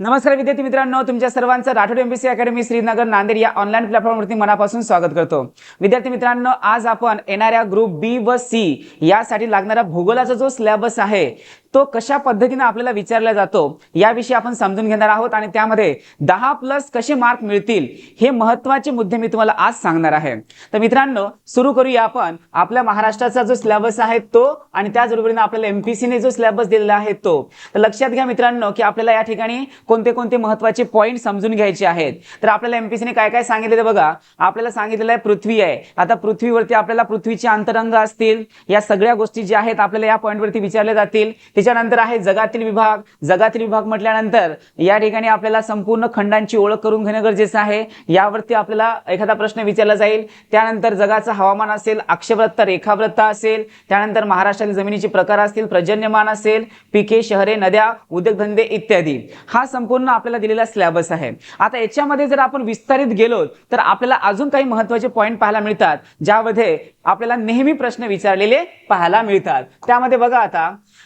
नमस्कार विद्यार्थी मित्रांनो, तुमच्या सर्वांचं राठोड एमपीसी अकॅडमी श्रीनगर नांदेड या ऑनलाईन प्लॅटफॉर्मवरती मनापासून स्वागत करतो। विद्यार्थी मित्रांनो, आज आपण येणाऱ्या ग्रुप बी व सी यासाठी लागणारा भूगोलाचा जो सिलेबस आहे तो कशा पद्धतीने आपल्याला विचारला जातो याविषयी आपण समजून घेणार आहोत आणि त्यामध्ये 10+ कसे मार्क मिळतील हे महत्त्वाचे मुद्दे मी तुम्हाला आज सांगणार आहे। तर मित्रांनो, सुरू करूया आपण आपल्या महाराष्ट्राचा जो सिलेबस आहे तो आणि त्याचबरोबरीने आपल्याला एमपीसी ने जो सिलेबस दिलेला आहे तो। तर लक्षात घ्या मित्रांनो की आपल्याला या ठिकाणी कोणते कोणते महत्त्वाचे पॉइंट समजून घ्यायचे आहेत। तर आपल्याला एमपीसी ने काय काय सांगितले बघा, आपल्याला सांगितलेलं आहे पृथ्वी आहे। आता पृथ्वीवरती आपल्याला पृथ्वीचे अंतरंग असतील, या सगळ्या गोष्टी ज्या आहेत आपल्याला या पॉइंटवरती विचारले जातील। त्याच्यानंतर आहे जगातील विभाग। जगातील विभाग म्हटल्यानंतर या ठिकाणी आपल्याला संपूर्ण खंडांची ओळख करून घेणे गरजेचे आहे, यावरती आपल्याला एखादा प्रश्न विचारला जाईल। त्यानंतर जगाचं हवामान असेल, अक्षवृत्त, रेखावृत्त असेल, त्यानंतर महाराष्ट्रातील जमिनीचे प्रकार असतील, पर्जन्यमान असेल, पिके, शहरे, नद्या, उद्योगधंदे इत्यादी। हा संपूर्ण आपल्याला दिलेला सिलेबस आहे। आता याच्यामध्ये जर आपण विस्तारित गेलो तर आपल्याला अजून काही महत्त्वाचे पॉइंट पाहायला मिळतात, ज्यामध्ये आपल्याला नेहमी प्रश्न विचारलेले पाहायला मिळतात। त्यामध्ये बघा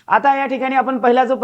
आता या ठिकाणी आपण पहिला जो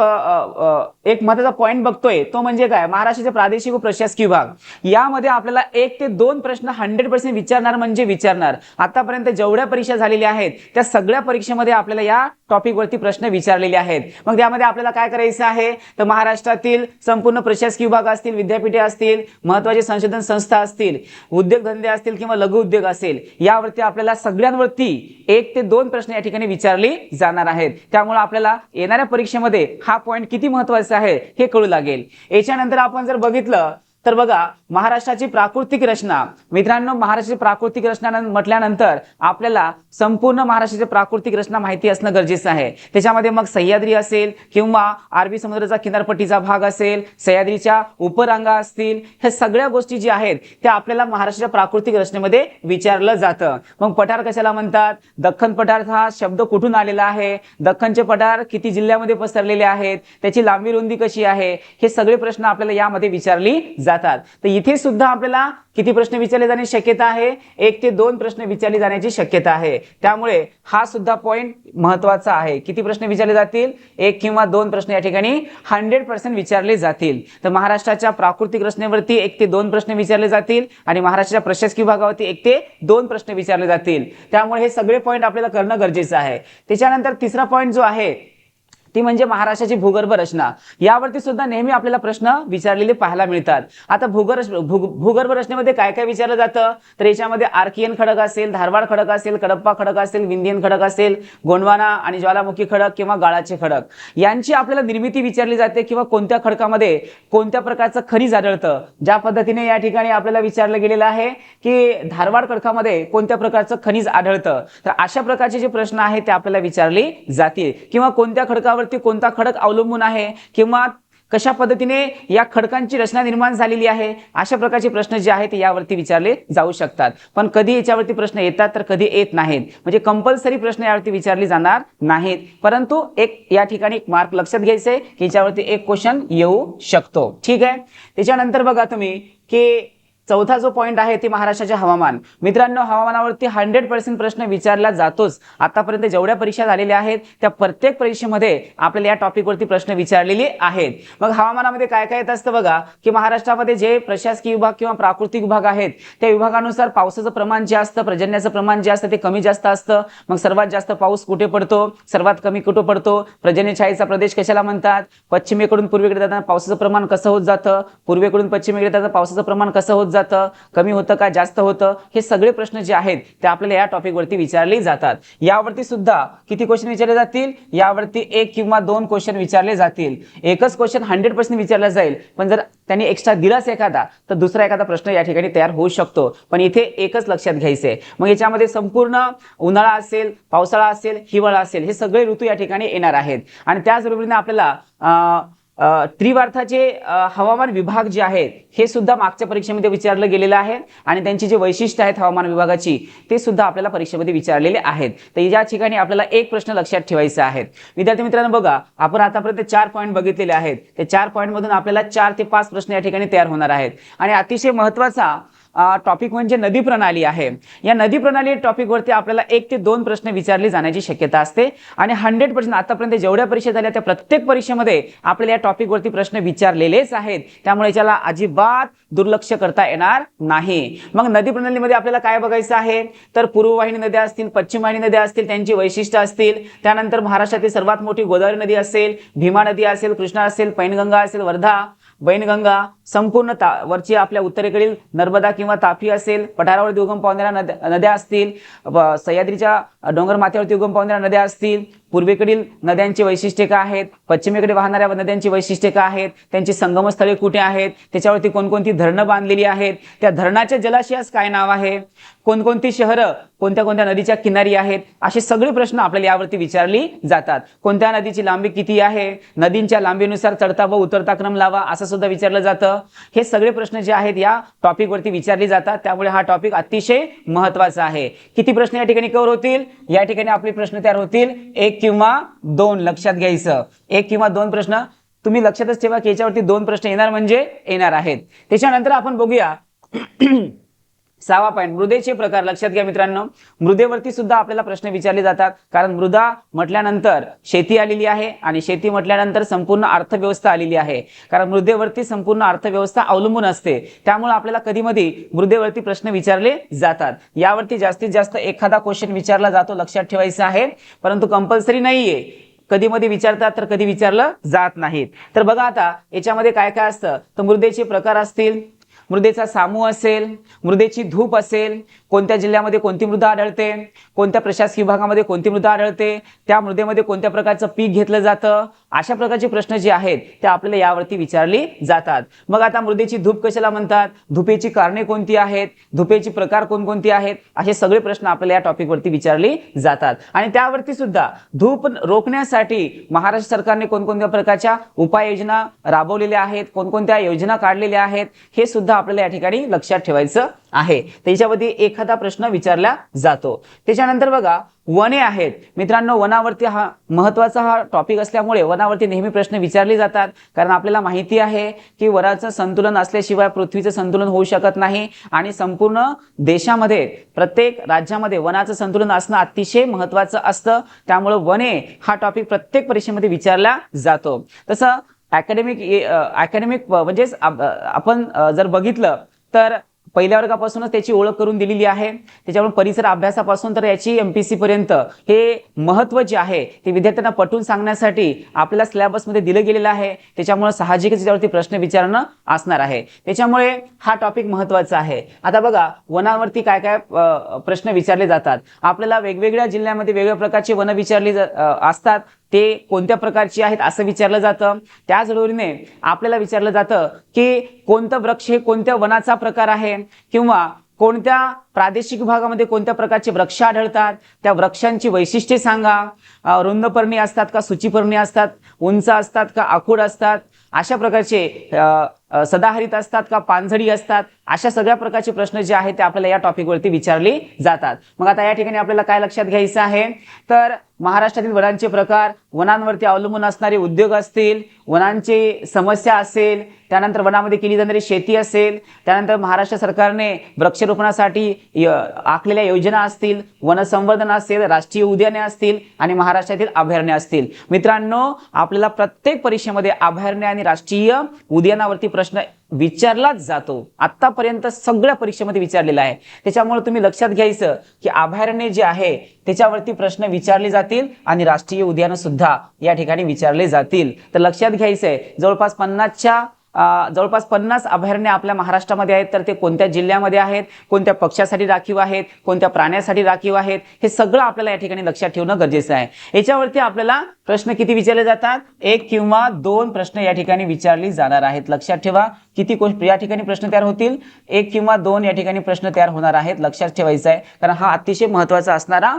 एक महत्त्वाचा पॉइंट बघतोय तो म्हणजे काय, महाराष्ट्राचे प्रादेशिक व प्रशासकीय विभाग। यामध्ये आपल्याला 1 ते 2 प्रश्न 100% विचारणार म्हणजे विचारणार। आतापर्यंत जेवढ्या परीक्षा झालेल्या आहेत त्या सगळ्या परीक्षेमध्ये आपल्याला या टॉपिक वरती प्रश्न विचारलेले आहेत। मग त्यामध्ये आपल्याला काय करायचं आहे, तर महाराष्ट्रातील संपूर्ण प्रशासकीय विभाग असतील, विद्यापीठे असतील, महत्त्वाचे संशोधन संस्था असतील, उद्योगधंदे असतील किंवा लघु उद्योग असेल, यावरती आपल्याला सगळ्यांवरती 1 ते 2 प्रश्न या ठिकाणी विचारले जाणार आहेत। त्यामुळे आपल्याला येणाऱ्या परीक्षेमध्ये हा पॉइंट किती महत्त्वाचा आहे हे कळू लागेल। याच्यानंतर आपण जर बघितलं तर बघा, महाराष्ट्राची प्राकृतिक रचना। मित्रांनो, महाराष्ट्राची प्राकृतिक रचना म्हटल्यानंतर आपल्याला संपूर्ण महाराष्ट्राची प्राकृतिक रचना माहिती असणं गरजेचं आहे। त्याच्यामध्ये मग सह्याद्री असेल किंवा अरबी समुद्राचा किनारपट्टीचा भाग असेल, सह्याद्रीच्या उपरांगा असतील, ह्या सगळ्या गोष्टी ज्या आहेत त्या आपल्याला महाराष्ट्राच्या प्राकृतिक रचनेमध्ये विचारलं जातं। मग पठार कशाला म्हणतात, दख्खन पठार हा शब्द कुठून आलेला आहे, दख्खनचे पठार किती जिल्ह्यामध्ये पसरलेले आहेत, त्याची लांबी रुंदी कशी आहे, हे सगळे प्रश्न आपल्याला यामध्ये विचारली जातात। तर इथे सुद्धा आपल्याला किती प्रश्न विचारले जाण्याची शक्यता आहे, 1 ते 2 प्रश्न विचारले जाण्याची शक्यता आहे। त्यामुळे हा सुद्धा पॉइंट महत्त्वाचा आहे। किती प्रश्न विचारले जातील, 1 किंवा 2 प्रश्न या ठिकाणी 100% विचारले जातील। तर महाराष्ट्राच्या प्राकृतिक रचनेवरती 1 ते 2 प्रश्न विचारले जातील आणि महाराष्ट्राच्या प्रशासकीय विभागावरती 1 ते 2 प्रश्न विचारले जातील। त्यामुळे हे सगळे पॉइंट आपल्याला करणं गरजेचं आहे। त्याच्यानंतर तिसरा पॉइंट जो आहे ती म्हणजे महाराष्ट्राची भूगर्भ रचना। यावरती सुद्धा नेहमी आपल्याला प्रश्न विचारलेले पाहायला मिळतात। आता भूगर्भ रचनेमध्ये काय काय विचारलं जातं, तर याच्यामध्ये आर्कियन खडक असेल, धारवाड खडक असेल, कडप्पा खडक असेल, विंध्यन खडक असेल, गोंडवाना आणि ज्वालामुखी खडक किंवा गाळाचे खडक, यांची आपल्याला निर्मिती विचारली जाते किंवा कोणत्या खडकामध्ये कोणत्या प्रकारचं खनिज आढळतं। ज्या पद्धतीने या ठिकाणी आपल्याला विचारलं गेलेलं आहे की धारवाड खडकामध्ये कोणत्या प्रकारचं खनिज आढळतं, तर अशा प्रकारचे जे प्रश्न आहेत ते आपल्याला विचारले जातील। किंवा कोणत्या खडकावर कोणता खडक अवलंबून आहे किंवा कशा पद्धतीने या खडकांची रचना निर्माण झालेली आहे, अशा प्रकारचे प्रश्न जे आहेत यावरती विचारले जाऊ शकतात। पण कधी याच्यावरती प्रश्न येतात तर कधी येत नाहीत, म्हणजे कंपल्सरी प्रश्न यावरती विचारले जाणार नाहीत। परंतु एक या ठिकाणी एक मार्क लक्षात घ्यायचे की याच्यावरती एक क्वेश्चन येऊ शकतो। ठीक आहे। त्याच्यानंतर बघा तुम्ही की चौथा जो पॉइंट आहे ते महाराष्ट्राचे हवामान। मित्रांनो, हवामानावरती 100% प्रश्न विचारला जातोच। आतापर्यंत जेवढ्या परीक्षा झालेल्या आहेत त्या प्रत्येक परीक्षेमध्ये आपल्याला या टॉपिकवरती प्रश्न विचारलेले आहेत। मग हवामानामध्ये काय काय येत असतं बघा, की महाराष्ट्रामध्ये जे प्रशासकीय विभाग किंवा प्राकृतिक विभाग आहेत त्या विभागानुसार पावसाचं प्रमाण जे असतं, पर्जन्याचं प्रमाण जे असतं ते कमी जास्त असतं। मग सर्वात जास्त पाऊस कुठे पडतो, सर्वात कमी कुठे पडतो, पर्जन्यछायेचा प्रदेश कशाला म्हणतात, पश्चिमेकडून पूर्वेकडे जाताना पावसाचं प्रमाण कसं होत जातं, पूर्वेकडून पश्चिमेकडे जाताना पावसाचं प्रमाण कसं होत जातं, कमी होतं का जास्त होतं, हे सगळे प्रश्न जे आहेत ते आपल्याला या टॉपिक वरती विचारले जातात। यावरती सुद्धा किती क्वेश्चन विचारले जातील, यावरती 1 किंवा 2 क्वेश्चन विचारले जातील। एकच क्वेश्चन 100% विचारला जाईल, पण जर त्यांनी एक्स्ट्रा दिलाच एखादा तर दुसरा एखादा प्रश्न या ठिकाणी तयार होऊ शकतो। पण इथे एकच लक्षात घ्यायचे, मग याच्यामध्ये संपूर्ण उन्हाळा असेल, पावसाळा असेल, हिवाळा असेल, हे सगळे ऋतू या ठिकाणी येणार आहेत। आणि त्याचबरोबरीने आपल्याला त्रिवार्थाचे हवामान विभाग जे आहेत हे सुद्धा मागच्या परीक्षेमध्ये विचारलं गेलेलं आहे आणि त्यांची जे वैशिष्ट्य आहेत हवामान विभागाची ते सुद्धा आपल्याला परीक्षेमध्ये विचारलेले आहेत। तर या ठिकाणी आपल्याला एक प्रश्न लक्षात ठेवायचा आहे। विद्यार्थी मित्रांनो, बघा आपण आतापर्यंत 4 पॉइंट बघितलेले आहेत। ते 4 पॉइंट मधून आपल्याला 4 ते 5 प्रश्न या ठिकाणी तयार होणार आहेत। आणि अतिशय महत्त्वाचा टॉपिक म्हणजे नदी प्रणाली आहे. या नदी प्रणाली टॉपिकवरती आपल्याला 1 ते 2 प्रश्न विचारले जाण्याची शक्यता असते आणि 100% आतापर्यंत जेवढ्या परीक्षा झाल्या त्या प्रत्येक परीक्षेमध्ये आपल्याला या टॉपिकवरती प्रश्न विचारलेलेच आहेत. त्यामुळे याला अजिबात दुर्लक्ष करता येणार नाही. मग नदी प्रणालीमध्ये आपल्याला काय बघायचं आहे तर पूर्ववाहिनी नद्या असतील, पश्चिम वाहिनी नद्या असतील, त्यांची वैशिष्ट्य असतील. त्यानंतर महाराष्ट्रातील सर्वात मोठी गोदावरी नदी असेल, भीमा नदी असेल, कृष्णा असेल, पैनगंगा असेल, वर्धा, वैनगंगा, संपूर्ण वरची आपल्या उत्तरेकडील नर्मदा किंवा तापी असेल, पठारावरती उगम पावणाऱ्या नद्या असतील, सह्याद्रीच्या डोंगर माथ्यावरती उगम पावणाऱ्या नद्या असतील, पूर्वेकडील नद्यांची वैशिष्ट्ये काय आहेत, पश्चिमेकडे वाहणाऱ्या नद्यांची वैशिष्ट्ये काय आहेत, त्यांची संगमस्थळे कुठे आहेत, त्याच्यावरती कोणकोणती धरणं बांधलेली आहेत, त्या धरणाच्या जलाशयास काय नाव आहे, कोणकोणती शहरं कोणत्या कोणत्या नदीच्या किनारी आहेत, असे सगळे प्रश्न आपल्याला यावरती विचारली जातात. कोणत्या नदीची लांबी किती आहे, नदींच्या लांबीनुसार चढता व उतरता क्रम लावा असं सुद्धा विचारलं जातं. हे सगळे प्रश्न जे आहेत या टॉपिकवरती विचारले जातात. त्यामुळे हा टॉपिक अतिशय महत्त्वाचा आहे. किती प्रश्न या ठिकाणी कव्हर होतील, या ठिकाणी आपले प्रश्न तयार होतील 1 किंवा 2. लक्षात घ्यायचं 1 किंवा 2 प्रश्न तुम्ही लक्षातच ठेवा की याच्यावरती 2 प्रश्न येणार म्हणजे येणार आहेत. त्याच्यानंतर आपण बघूया 6वा पॉईंट मृदेचे प्रकार. लक्षात घ्या मित्रांनो, मृदेवरती सुद्धा आपल्याला प्रश्न विचारले जातात. कारण मृदा म्हटल्यानंतर शेती आलेली आहे आणि शेती म्हटल्यानंतर संपूर्ण अर्थव्यवस्था आलेली आहे. कारण मृदेवरती संपूर्ण अर्थव्यवस्था अवलंबून असते. त्यामुळे आपल्याला कधीमधी मृदेवरती प्रश्न विचारले जातात. यावरती जास्तीत जास्त एखादा क्वेश्चन विचारला जातो, लक्षात ठेवायचं आहे. परंतु कंपल्सरी नाहीये, कधी मध्ये विचारतात तर कधी विचारलं जात नाहीत. तर बघा आता याच्यामध्ये काय काय असतं तर मृदेचे प्रकार असतील, मृदेचा समूह असेल, मृदेची धूप असेल, कोणत्या जिल्ह्यामध्ये कोणती मृदा आढळते, कोणत्या प्रशासकीय विभागामध्ये कोणती मृदा आढळते, त्या मृदेमध्ये कोणत्या प्रकारचं पीक घेतलं जातं, अशा प्रकारचे प्रश्न जे आहेत ते आपल्याला यावरती विचारली जातात. मग आता मृदेची धूप कशाला म्हणतात, धुपेची कारणे कोणती आहेत, धुपेचे प्रकार कोणकोणते आहेत, असे सगळे प्रश्न आपल्याला या टॉपिकवरती विचारले जातात. आणि त्यावरती सुद्धा धूप रोखण्यासाठी महाराष्ट्र सरकारने कोणकोणत्या प्रकारच्या उपाययोजना राबवलेल्या आहेत, कोणकोणत्या योजना काढलेल्या आहेत, हे सुद्धा आपल्याला या ठिकाणी लक्षात ठेवायचं आहे. त्याच्यामध्ये एखादा प्रश्न विचारला जातो. त्याच्यानंतर बघा वने आहेत मित्रांनो, वनावरती हा महत्त्वाचा टॉपिक असल्यामुळे वनावरती नेहमी प्रश्न विचारले जातात. कारण आपल्याला माहिती आहे की वनाचं संतुलन असल्याशिवाय पृथ्वीचं संतुलन होऊ शकत नाही आणि संपूर्ण देशामध्ये प्रत्येक राज्यामध्ये वनाचं संतुलन असणं अतिशय महत्त्वाचं असतं. त्यामुळे वने हा टॉपिक प्रत्येक परीक्षेमध्ये विचारला जातो. तसं अकॅडमिक म्हणजेच आपण जर बघितलं तर पहिल्या वर्गापासूनच त्याची ओळख करून दिलेली आहे. त्याच्यामुळे परिसर अभ्यासापासून तर याची MPSC पर्यंत हे महत्त्व जे आहे ते विद्यार्थ्यांना पटवून सांगण्यासाठी आपल्याला सिलेबसमध्ये दिलं गेलेलं आहे. त्याच्यामुळे साहजिकच त्याच्यावरती प्रश्न विचारणं असणार आहे. त्याच्यामुळे हा टॉपिक महत्त्वाचा आहे. आता बघा वनावरती काय काय प्रश्न विचारले जातात. आपल्याला वेगवेगळ्या जिल्ह्यामध्ये वेगवेगळ्या प्रकारचे वन विचारले असतात. ते कोणत्या प्रकारची आहेत असं विचारलं जातं. त्याच जोडीने आपल्याला विचारलं जातं की कोणतं वृक्ष हे कोणत्या वनाचा प्रकार आहे किंवा कोणत्या प्रादेशिक विभागामध्ये कोणत्या प्रकारचे वृक्ष आढळतात, त्या वृक्षांची वैशिष्ट्ये सांगा. रुंदपर्णी असतात का सूचीपर्णी असतात, उंच असतात का आखूड असतात, अशा प्रकारचे सदाहरित असतात का पानझडी असतात, अशा सगळ्या प्रकारचे प्रश्न जे आहेत ते आपल्याला या टॉपिकवरती विचारले जातात. मग आता या ठिकाणी आपल्याला काय लक्षात घ्यायचं आहे तर महाराष्ट्रातील वनांचे प्रकार, वनांवरती अवलंबून असणारे उद्योग असतील, वनांची समस्या असेल, त्यानंतर वनामध्ये केली जाणारी शेती असेल, त्यानंतर महाराष्ट्र सरकारने वृक्षारोपणासाठी आखलेल्या योजना असतील, वनसंवर्धन असेल, राष्ट्रीय उद्याने असतील आणि महाराष्ट्रातील अभयारण्य असतील. मित्रांनो आपल्याला प्रत्येक परीक्षेमध्ये अभयारण्य आणि राष्ट्रीय उद्यानावरती प्रश्न विचारलाच जातो. आतापर्यंत सगळ्या परीक्षेमध्ये विचारलेला आहे. त्याच्यामुळे तुम्ही लक्षात घ्यायचं की अभयारण्य जे आहे त्याच्यावरती प्रश्न विचारले जातील आणि राष्ट्रीय उद्यान सुद्धा या ठिकाणी विचारले जातील. तर लक्षात घ्यायचंय जवळपास 50 अभयारण्य आपल्या महाराष्ट्रामध्ये आहेत. तर ते कोणत्या जिल्ह्यामध्ये आहेत, कोणत्या पक्षासाठी राखीव आहेत, कोणत्या प्राण्यासाठी राखीव आहेत, हे सगळं आपल्याला या ठिकाणी लक्षात ठेवणं गरजेचं आहे. याच्यावरती आपल्याला प्रश्न किती विचारले जातात, 1 किंवा 2 प्रश्न या ठिकाणी विचारले जाणार आहेत. लक्षात ठेवा किती या ठिकाणी प्रश्न तयार होतील, 1 किंवा 2 या ठिकाणी प्रश्न तयार होणार आहेत. लक्षात ठेवायचं आहे कारण हा अतिशय महत्त्वाचा असणारा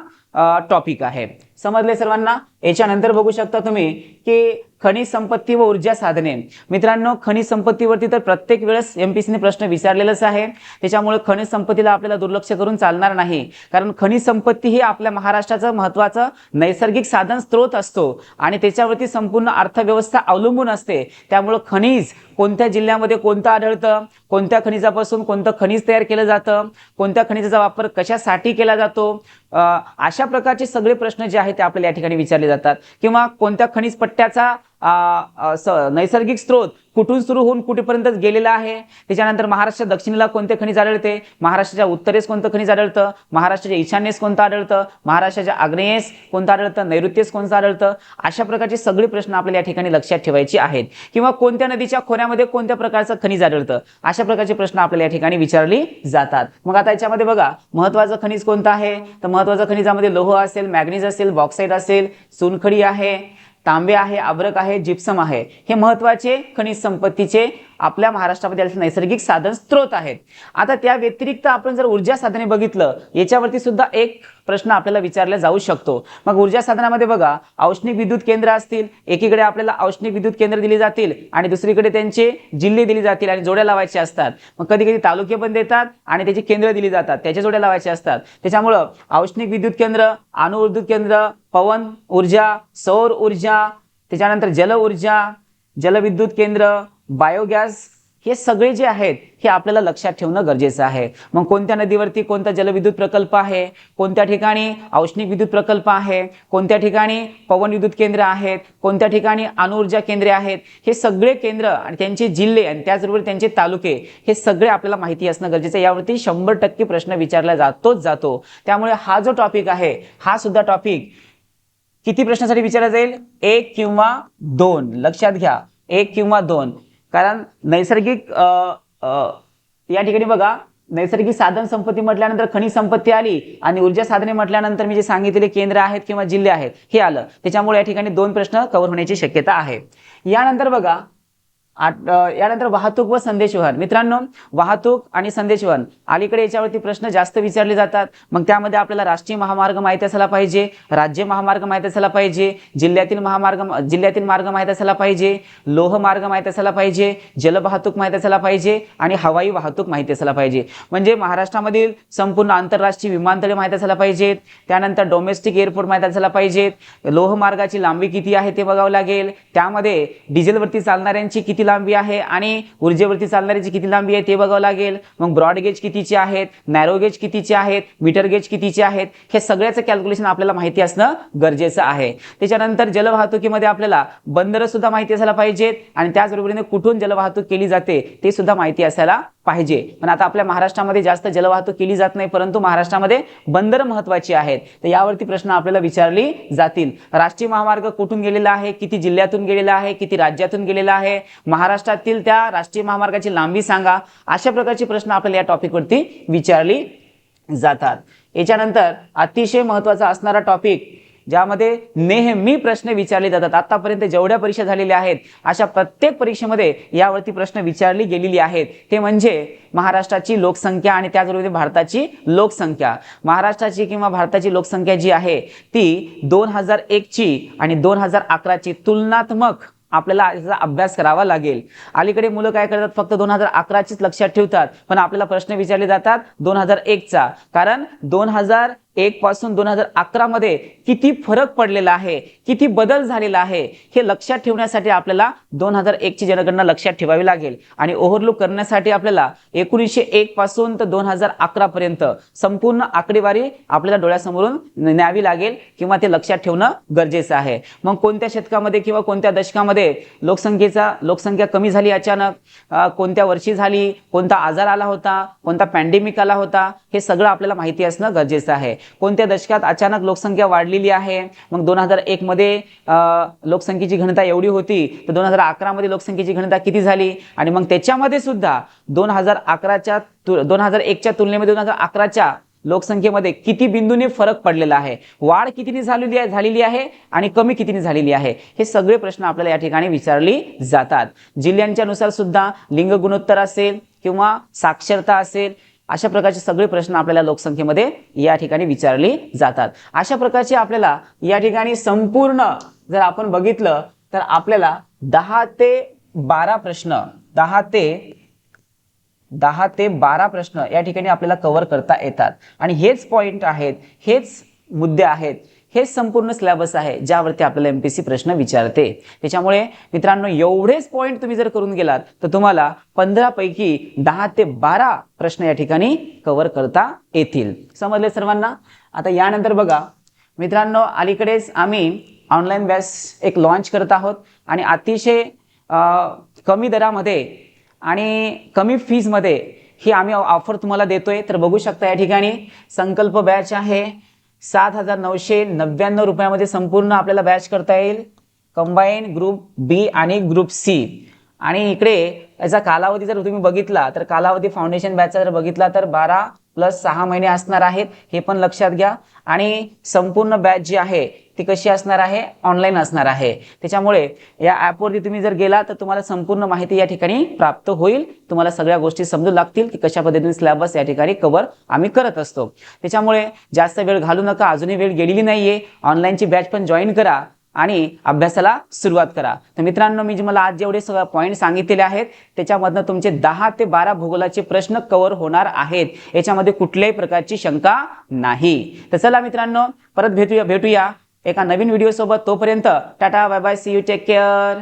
टॉपिक आहे. समजले सर्वांना? याच्यानंतर बघू शकता तुम्ही की खनिज संपत्ती व ऊर्जा साधने. मित्रांनो, खनिज संपत्तीवरती तर प्रत्येक वेळेस एमपीसीने प्रश्न विचारलेलाच आहे, त्याच्यामुळे खनिज संपत्तीला आपल्याला दुर्लक्ष करून चालणार नाही. कारण खनिज संपत्ती ही आपल्या महाराष्ट्राचं महत्त्वाचं नैसर्गिक साधन स्त्रोत असतो आणि त्याच्यावरती संपूर्ण अर्थव्यवस्था अवलंबून असते. त्यामुळे खनिज कोणत्या जिल्ह्यामध्ये कोणतं आढळतं, कोणत्या खनिजापासून कोणतं खनिज तयार केलं जातं, कोणत्या खनिजाचा वापर कशासाठी केला जातो, अशा प्रकारचे सगळे प्रश्न जे आहेत ते आपल्याला या ठिकाणी विचारले जातात. किंवा कोणत्या खनिज पट्ट्याचा नैसर्गिक स्रोत कुठून सुरू होऊन कुठेपर्यंत गेलेला आहे, त्याच्यानंतर महाराष्ट्राच्या दक्षिणेला कोणते खनिज आढळते, महाराष्ट्राच्या उत्तरेस कोणतं खनिज आढळतं, महाराष्ट्राच्या ईशान्येस कोणतं आढळतं, महाराष्ट्राच्या आग्नेयेस कोणतं आढळतं, नैऋत्येस कोणतं आढळतं, अशा प्रकारचे सगळे प्रश्न आपल्याला या ठिकाणी लक्षात ठेवायचे आहेत. किंवा कोणत्या नदीच्या खोऱ्यामध्ये कोणत्या प्रकारचं खनिज आढळतं, अशा प्रकारचे प्रश्न आपल्याला या ठिकाणी विचारले जातात. मग आता याच्यामध्ये बघा, महत्त्वाचं खनिज कोणतं आहे, तर महत्त्वाचं खनिजामध्ये लोह असेल, मॅग्नीज असेल, बॉक्साईट असेल, चुनखडी आहे, तांबे आहे, अब्रक आहे, जिप्सम आहे. हे महत्त्वाचे खनिज संपत्तीचे आपल्या महाराष्ट्रामध्ये नैसर्गिक साधन स्त्रोत आहेत. आता त्या व्यतिरिक्त आपण जर ऊर्जा साधने बघितलं, याच्यावरती सुद्धा एक प्रश्न आपल्याला विचारला जाऊ शकतो. मग ऊर्जा साधनामध्ये बघा, औष्णिक विद्युत केंद्र असतील, एकीकडे आपल्याला औष्णिक विद्युत केंद्र दिली जातील आणि दुसरीकडे त्यांचे जिल्हे दिली जातील आणि जोड्या लावायच्या असतात. मग कधी कधी तालुके पण देतात आणि त्याची केंद्र दिली जातात, त्याच्या जोड्या लावायच्या असतात. त्याच्यामुळं औष्णिक विद्युत केंद्र, अणुविद्युत केंद्र, पवन ऊर्जा, सौर ऊर्जा, त्याच्यानंतर जल ऊर्जा, जलविद्युत केंद्र, बायोगॅस, हे सगळे जे आहेत हे आपल्याला लक्षात ठेवणं गरजेचं आहे. मग कोणत्या नदीवरती कोणता जलविद्युत प्रकल्प आहे, कोणत्या ठिकाणी औष्णिक विद्युत प्रकल्प आहे, कोणत्या ठिकाणी पवन विद्युत केंद्र आहेत, कोणत्या ठिकाणी अणुऊर्जा केंद्रे आहेत, हे सगळे केंद्र आणि त्यांचे जिल्हे आणि त्याचबरोबर त्यांचे तालुके हे सगळे आपल्याला माहिती असणं गरजेचं आहे. यावरती 100% प्रश्न विचारला जातो. त्यामुळे हा जो टॉपिक आहे, हा सुद्धा टॉपिक किती प्रश्नासाठी विचारला जाईल, 1 किंवा 2. लक्षात घ्या, 1 किंवा 2. कारण नैसर्गिक या ठिकाणी बघा, नैसर्गिक साधन संपत्ती म्हटल्यानंतर खनिज संपत्ती आली आणि ऊर्जा साधने म्हटल्यानंतर मी जे सांगितलेले केंद्र आहेत किंवा जिल्हे आहेत हे आलं. त्याच्यामुळे या ठिकाणी 2 प्रश्न कव्हर होण्याची शक्यता आहे. यानंतर बघा, यानंतर वाहतूक व संदेशवहन. मित्रांनो, वाहतूक आणि संदेशवहन अलीकडे याच्यावरती प्रश्न जास्त विचारले जातात. मग त्यामध्ये आपल्याला राष्ट्रीय महामार्ग माहिती असायला पाहिजे, राज्य महामार्ग माहिती असायला पाहिजे, जिल्ह्यातील मार्ग माहिती असायला पाहिजे, लोह मार्ग माहिती असायला पाहिजे, जलवाहतूक माहिती असायला पाहिजे आणि हवाई वाहतूक माहिती असायला पाहिजे. म्हणजे महाराष्ट्रामधील संपूर्ण आंतरराष्ट्रीय विमानतळे माहिती असायला पाहिजेत, त्यानंतर डोमेस्टिक एअरपोर्ट माहिती असायला पाहिजेत, लोह मार्गाची लांबी किती आहे ते बघावं लागेल, त्यामध्ये डिझेलवरती चालणाऱ्यांची किती लांबी आहे आणि ऊर्जेवरती चालणाऱ्याची किती लांबी आहे ते बघावं लागेल. मग ब्रॉड गेज कितीचे आहेत, नॅरो गेज कितीचे आहेत, मीटर गेज कितीचे आहेत, हे सगळ्याचं कॅल्क्युलेशन आपल्याला माहिती असणं गरजेचं आहे. त्याच्यानंतर जलवाहतुकीमध्ये आपल्याला बंदरं सुद्धा माहिती असायला पाहिजेत आणि त्याचबरोबरीने कुठून जलवाहतूक केली जाते ते सुद्धा माहिती असायला पाहिजे. पण आता आपल्या महाराष्ट्रामध्ये जास्त जलवाहतूक केली जात नाही, परंतु महाराष्ट्रामध्ये बंदरं महत्त्वाची आहेत, तर यावरती प्रश्न आपल्याला विचारले जातील. राष्ट्रीय महामार्ग कुठून गेलेला आहे, किती जिल्ह्यातून गेलेला आहे, किती राज्यातून गेलेला आहे, महाराष्ट्रातील त्या राष्ट्रीय महामार्गाची लांबी सांगा, अशा प्रकारचे प्रश्न आपल्याला या टॉपिकवरती विचारले जातात. याच्यानंतर अतिशय महत्त्वाचा असणारा टॉपिक ज्यामध्ये नेहमी प्रश्न विचारले जातात, आतापर्यंत जेवढ्या परीक्षा झालेल्या आहेत अशा प्रत्येक परीक्षेमध्ये यावरती प्रश्न विचारली गेलेली आहेत, ते म्हणजे महाराष्ट्राची लोकसंख्या आणि त्याचबरोबर भारताची लोकसंख्या. महाराष्ट्राची किंवा भारताची लोकसंख्या जी आहे ती 2001 ची आणि 2011 ची तुलनात्मक आपल्याला याचा अभ्यास करावा लागेल. अलीकडे मुलं काय करतात, फक्त 2011 चीच लक्षात ठेवतात, पण आपल्याला प्रश्न विचारले जातात 2001 चा. कारण 2001 पासून 2011 मध्ये किती फरक पडलेला आहे, किती बदल झालेला आहे, हे लक्षात ठेवण्यासाठी आपल्याला 2001 ची जनगणना लक्षात ठेवावी लागेल आणि ओव्हरलुक करण्यासाठी आपल्याला 1901 पासून तर 2011 पर्यंत संपूर्ण आकडेवारी आपल्याला डोळ्यासमोरून न्यावी लागेल किंवा ते लक्षात ठेवणं गरजेचं आहे. मग कोणत्या शतकामध्ये किंवा कोणत्या दशकामध्ये लोकसंख्या कमी झाली अचानक, कोणत्या वर्षी झाली, कोणता आजार आला होता, कोणता पॅन्डेमिक आला होता, हे सगळं आपल्याला माहिती असणं गरजेचं आहे. कोणत्या दशकात अचानक लोकसंख्या वाढलेली आहे, मग 2001 मध्ये लोकसंख्येची घनता एवढी होती तर 2011 मध्ये लोकसंख्येची घनता किती झाली, आणि मग त्याच्यामध्ये सुद्धा 2001 च्या तुलनेमध्ये 2011 च्या लोकसंख्येमध्ये किती बिंदूने फरक पडलेला आहे, वाढ कितीने झालेली आहे आणि कमी कितीने झालेली आहे, हे सगळे प्रश्न आपल्याला या ठिकाणी विचारले जातात. जिल्ह्यांच्या नुसार सुद्धा लिंग गुणोत्तर असेल किंवा साक्षरता असेल अशा प्रकारचे सगळे प्रश्न आपल्याला लोकसंख्येमध्ये या ठिकाणी विचारले जातात. अशा प्रकारचे आपल्याला या ठिकाणी संपूर्ण जर आपण बघितलं तर आपल्याला 10 ते 12 प्रश्न 10 ते 12 प्रश्न या ठिकाणी आपल्याला कव्हर करता येतात. आणि हेच पॉइंट आहेत, हेच मुद्दे आहेत, हेच संपूर्ण सिलेबस आहे ज्यावरती आपल्याला एमपीएससी प्रश्न विचारते. त्याच्यामुळे मित्रांनो एवढेच पॉइंट तुम्ही जर करून गेलात तर तुम्हाला 15 पैकी 10 ते 12 प्रश्न या ठिकाणी कव्हर करता येतील. समजले सर्वांना? आता यानंतर बघा मित्रांनो, अलीकडेच आम्ही ऑनलाईन बॅच एक लॉन्च करत आहोत आणि अतिशय कमी दरामध्ये आणि कमी फीजमध्ये ही आम्ही ऑफर तुम्हाला देतोय. तर बघू शकता या ठिकाणी संकल्प बॅच आहे 7,999 रुपयामध्ये संपूर्ण आपल्याला बॅच करता येईल. कंबाईन ग्रुप बी आणि ग्रुप सी. आणि इकडे याचा कालावधी जर तुम्ही बघितला तर कालावधी फाउंडेशन बॅचचा जर बघितला तर 12 + 6 महिने असणार आहेत, हे पण लक्षात घ्या. आणि संपूर्ण बॅच जी आहे ती कशी असणार आहे, ऑनलाईन असणार आहे. त्याच्यामुळे या ॲपवरती तुम्ही जर गेला तर तुम्हाला संपूर्ण माहिती या ठिकाणी प्राप्त होईल. तुम्हाला सगळ्या गोष्टी समजू लागतील की कशा पद्धतीने सिलेबस या ठिकाणी कव्हर आम्ही करत असतो. त्याच्यामुळे जास्त वेळ घालू नका, अजूनही वेळ गेलेली नाहीये. ऑनलाईनची बॅच पण जॉईन करा आणि अभ्यासाला सुरुवात करा. तर मित्रांनो, मी मला आज जेवढे सगळे पॉईंट सांगितलेले आहेत त्याच्यामधनं तुमचे 10 ते 12 भूगोलाचे प्रश्न कव्हर होणार आहेत, याच्यामध्ये कुठल्याही प्रकारची शंका नाही. तर चला मित्रांनो, परत भेटूया एका नवीन व्हिडिओ सोबत. तोपर्यंत tata, bye bye, see you, take care.